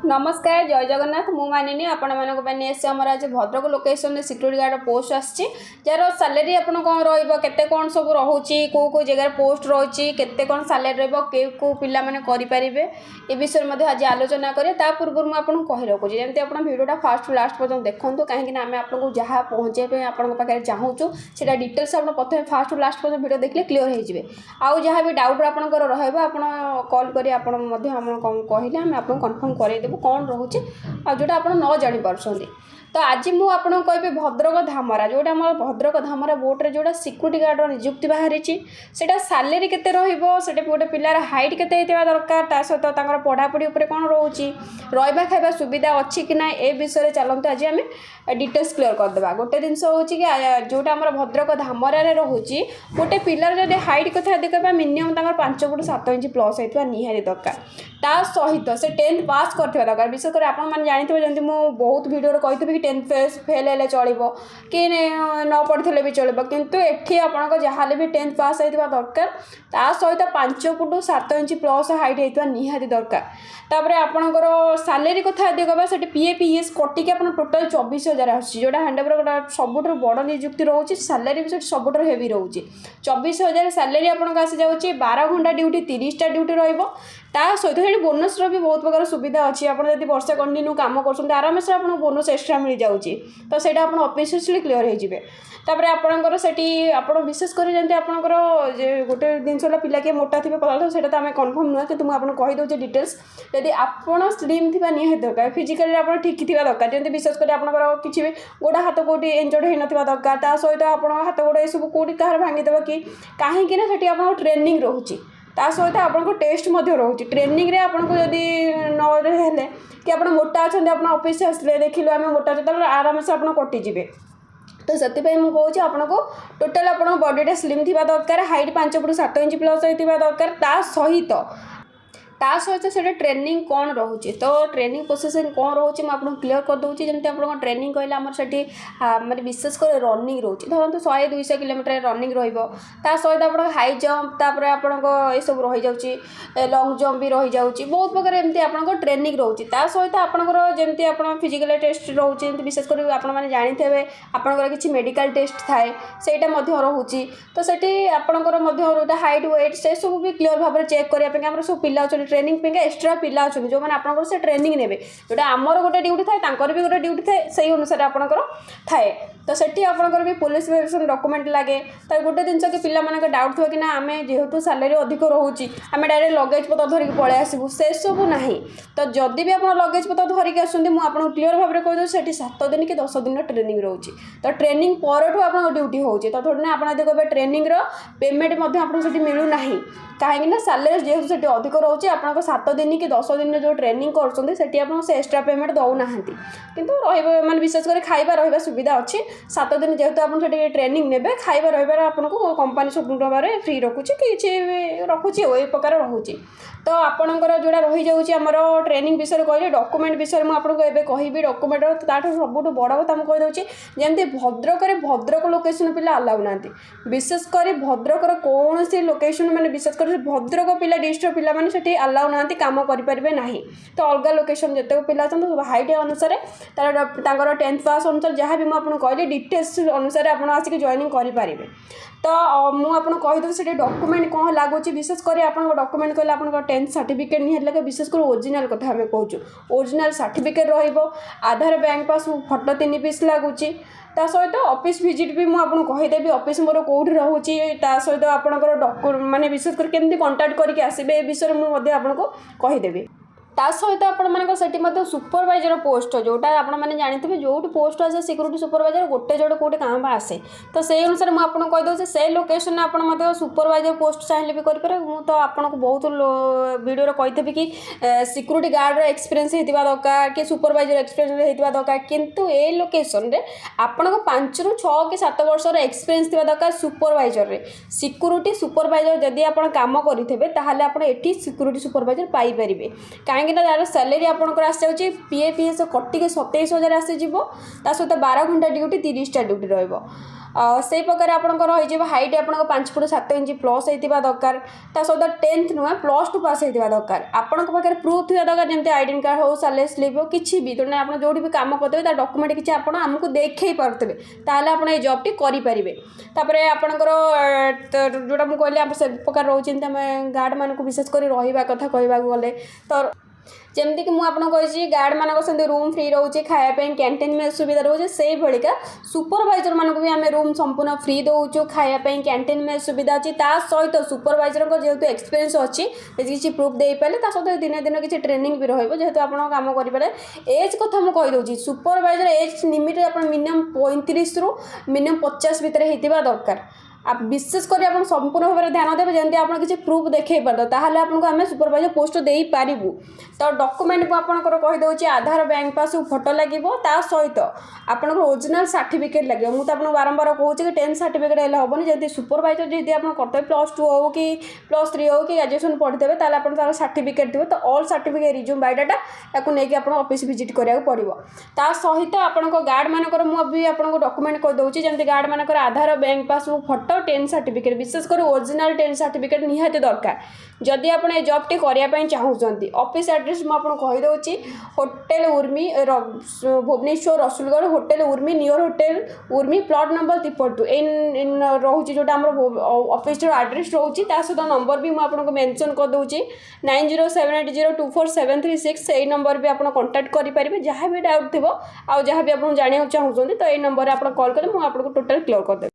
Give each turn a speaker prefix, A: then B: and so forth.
A: नमस्कार जय जगन्नाथ मु मानिनी आपण आमर आज Bhadrak location security guard post आसी जार सालेरी आप कौन रते कौन सब रोचे कौ कौ जगह पोस्ट रही केते कौन सालेरी रो पिला माने करें ए विषय में आज आलोचना करें पूर्व मुझे कही रखुच्छी जमी आप भिडियोटा फास्ट लास्ट पर्यटन देखूँ कहीं आम आपको जहाँ पहुँचे आपे चाहूँ से डिटेल्स आप प्रथम फास्ट लास्ट पर्यटन भिडियो देखिए क्लीयर होजि आउ जहाँ भी डाउट आपंकर रहा कॉल करें कहले आम आपको कन्फर्म करदेबू कौन रोचे आ जोटा आप न जापार तो आज मुझे कहि भद्रक धामरा जोटा आम भद्रक धामरा बोर्ड जोटा सिक्यूरीटी गार्ड नियुक्ति बाहरी से सालेरी केते रोटे गोटे पिलार हाइट केते दरकार ता सहित पढ़ापढ़ी कौन रोचे रहा खाଇବା सुविधा अच्छी कि ना ए विषय चलते आज आम डिटेल्स क्लीयर करदे गोटे जिनस हूँ कि जोटा आम भद्रक धामर रोचे गोटे पिलार जब हाइट कथा देखा मिनिमम 5 फुट 7 इंच प्लस होता निहारी दरकार ता सहित से 10th पास करथिबा दरकार विशेषकर आपण माने जानिथिबे जंती मो बहुत वीडियो रे कहिथिबे कि 10th फेल हेले चलिबो कि न पढ़िथिले भी चलिबो किंतु एठी आपण को जहाले भी 10th पास होइथिबा दरकार ता सहित 5 फुट 7 इंच प्लस हाइट होइथिबा निहारी दरकार तापरे आपणकर सालेरी कथा देखबा सेठी पीएफईएस कटिक आपण टोटल 24,000 आछि जोटा हैंडओवर गोटा सबुठर बड़ नियुक्ति रहउछि सालेरी भी सबुठर हेवी रहउछि 24,000 सालेरी आपण को आसी जाउछि 12 घंटा ड्यूटी 30 टा ड्यूटी रहइबो ता सहित से बोनस भी बहुत प्रकार सुविधा अच्छी आप वर्षे कंटिन्यू कम कर आराम से आप बोनस एक्सट्रा मिल जाऊँगी तो सहीटा आप ऑफिशियली क्लीयर होजि तापर आपणकर से आप विशेषकर जमी आपंकर गोटे जिनस पिला किए मोटा थे पता से आम कन्फर्म नुहे कि मुझे आपको कहीदे डिटेल्स यदि आप स्लिम थी निहत दरकार फिजिकाली आप ठीक थी दरकार जमी विशेषकर आपंकर किसी भी गोड़ा हाथ कौटी इंजर्ड होना दरकार ता सहित आप हाथ गोड़ ये सब कौटी कह भांगीदेव कि कहीं आप ट्रेनिंग रोचे ता सहित आपको टेस्ट रोचे ट्रेनिंग रे आपको जदि नहेले कि आप मोटा अच्छा आप ऑफिस आसले देखिलु आम मोटा अच्छे आराम से आप कटिजे तो से मुझे आपको टोटाल आप बॉडीटा स्लिम थी दरकार हाइट 5 फुट 7 इंच प्लस होता दरकार ता सहित से ट्रेनिंग कौन रोचे तो ट्रेनिंग प्रोसेसिंग कौन रोचे मुझे आपको क्लीयर कर दूसरी जमी आप ट्रेनिंग कहले आम से माने विशेषकर रनिंग रोचे धरते 100-200 किलोमीटर रनिंग रहा सहित आप हाई जंप तापर आपको ये सब रही जाऊँगी लंग जंप भी रही जाऊँगी बहुत प्रकार एमती आपको ट्रेनिंग रोचे सहित आपंकर जमी आप फिजिकल टेस्ट रोचे विशेषकर आपने जाथे आपंकर किसी मेडिकल टेस्ट थाए सहीटा रोचे तो सेठी आपंकर हाइट वेट से सब भी क्लीयर भाव में चेक करने सब पिला अच्छा ट्रेनिंग पे एक्सट्रा पिला अच्छा जो मैंने आपंकर से ट्रेनिंग ने जोटा आमर गोटे ड्यूटी थाए भी गोटे ड्यूटी थाए से अनुसार आपंकर थाए तो सेठी आपंकर भी पुलिस वेरिफिकेशन डॉक्यूमेंट लगे तो गोटे जिनस कि पिला मानक डाउट थो कि ना आम जेहेतु सालेरी अधिक रोचे आम डायरेक्ट लगेज पत्र धरिक पलि आसबू से सब ना तो जदि भी आप लगेज पत्र धरिक आसुँच मुझे क्लीयर भाव में कहीदे से 7 दिन कि 10 दिन ट्रेनिंग रोचे तो ट्रेनिंग पर आप ड्यूटी होचे तो थोड़ी ना आप कहे ट्रेनिंग पेमेंट आपको मिलूना कहीं सालेरी जेहतु से अधिक रोचे आप 7 दिन कि 10 दिन जो ट्रेनिंग कर एक्सट्रा पेमेंट दौना किंतु माने विशेषकर खाଇବା रहा सुविधा अच्छी 7 दिन जेहतु आप ट्रेनिंग ने खाଇବା रहा आपको कंपनी सब फ्री रखुच्छी कि रखुच्छी ये प्रकार रोचे तो आपणकर जोड़ा रही जाऊँगी आमर ट्रेनिंग विषय कहले डॉक्यूमेंट विषय मुझे कहि डॉक्यूमेंट ताठू सब बड़ कथा मुझे कहीदे जमी भद्रक लोकेशन पिला अलाउ ना विशेषकर भद्रकर कौन सी लोकेशन माने विशेषकर भद्रक पिला डिस्ट्रिक्ट पिला माने सेठी अलाउ ना काम करें ना तो अलग लोकेशन जिते पिला सब हाइट अनुसार तार 10th पास अनुसार जहाँ भी मुझे कहली डिटेल्स अनुसार आप आसिक जॉइनिंग करें तो मुझे कहीदेवी से डॉक्यूमेंट कौन लगुच विशेषकर आप डॉक्यूमेंट कहले आप 10th सर्टिफिकेट निहत लगे विशेषकर ओरिजिनल कथा आम कहूँ ओरिजिनल सर्टिफिकेट आधार बैंक पास फोटो 3 पीस लगुच ता सहित ऑफिस विजिट भी मुझे कहीदेवी ऑफिस मोर कौटी रोचे सहित आपंकर माने विशेषकर केमती कंटाक्ट करके आसबे ए विषय मुझे आपको कहीदेवी ता सहित आपंकर सुपरवाइजर पोस्ट जोटा आपने जानते जो पोस्ट आसे सिक्यूरीटी सुपरवाइजर गोटे जोड़े कौटे काम आसे तो से अनुसार मुझे कहीदे से लोकेशन आप सुपरवाइजर पोस्ट चाहिए भी करें तो आपको बहुत वीडियो कही कि सिक्यूरीटी गार्ड एक्सपीरियंस होता दरकार कि सुपरवाइजर एक्सपीरियंस होता दरकार किंतु ए लोकेशन रे आपन 5 ରୁ 6 कि 7 वर्षर एक्सपीरियंस थी दरकार सुपरवाइजर रे सिक्यूरीटी सुपरवाइजर जदि आप काम करेंगे ताहले आप एटी सिक्यूरीटी सुपरवाइजर पाइपर कहीं तार सालेरी आपंकर आसी जाऊँगी पीएफईएस कटिके 27,000 आसीज सहित 12 घंटा ड्यूटी 30 टा ड्यूटी रहा से प्रकार आपंकर रही हाइट आप 5 फुट 7 इंच प्लस होता दरकार ता सहित 10th नुहे +2 पास होता दरकार आपण पाखे प्रूफ थी दरकार जमी आइडेंट कार्ड हो सैलरी स्लिप हो किसी भी तेना आप जो भी कम करते डॉक्यूमेंट किसी आप आमको देखई पारे ताहले आप ये जॉब टी करेंगे तापर आपणकर जोटा मुझे कहली आप से प्रकार रोचे गार्ड मानक विशेषकर रहा कथा कहवाक गले तो जमती कि मुझे गार्ड मानक से रूम फ्री रोचे खायापी कैंटीन में सुविधा रोचे से भाया सुपरवाइजर मानक भी आम रूम संपूर्ण फ्री दौचु खायापी कैंटीन में सुविधा अच्छी सहित सुपरवाइजर को जेहेतु एक्सपीरियंस अच्छी किसी प्रूफ दे पारे सहित दिन दिन किसी ट्रेनिंग भी रही आप कम करें एज कथा मुझे कहीदे सुपरवाइजर एज लिमिट आप मिनिमम 35 रु मिनिमम 50 भितर होता दरकार आप विशेषकर आप संपूर्ण भाव में ध्यान देवे जमी आप किसी प्रूफ देखा पारे ताहले आपको आम सुपरवाइजर पोस्ट दे पारू तो डॉक्यूमेंट को आपंकर कहीदे आधार बैंक पासबुक फोटो लगे सहित आपंकर ओरिजिनल सर्टिफिकेट लगे मुझे आपको बारंबार कहूँ कि 10th सर्टिफिकेट हेनी जब सुपरवाइजर जी आप करते +2 हो कि +3 हो कि ग्रेजुएशन पढ़ते तार सर्टिफिकेट थी तो ऑल सर्टिफिकेट रिज्यूम बायोडाटा या नहीं आप ऑफिस विजिट कराया पड़ो ता सहित आपण गार्ड मानकर मुझे आपको डॉक्यूमेंट कहीदे जमी गार्ड मानकर Aadhaar bank passbook photo 10th certificate विशेषकर ओरिजिनल 10th सर्टिफिकेट निहाती दरकार जदि आप जॉब टी करने चाहूँगी ऑफिस एड्रेस मुझे कहीदे hotel Urmi Bhubaneswar Rasulgarh hotel Urmi near hotel Urmi plot number 32 रोचे जोटा ऑफिस एड्रेस रोचे सहित नंबर भी मुझे मेंशन कर दूसरी 9078024736 यही नंबर भी आप कांटेक्ट करेंगे जहाँ भी डाउट थी आउ जहाँ भी आप जानना चाहूँगी तो ये नंबर आप कॉल करें मुझे आपको टोटल क्लियर करदेवी।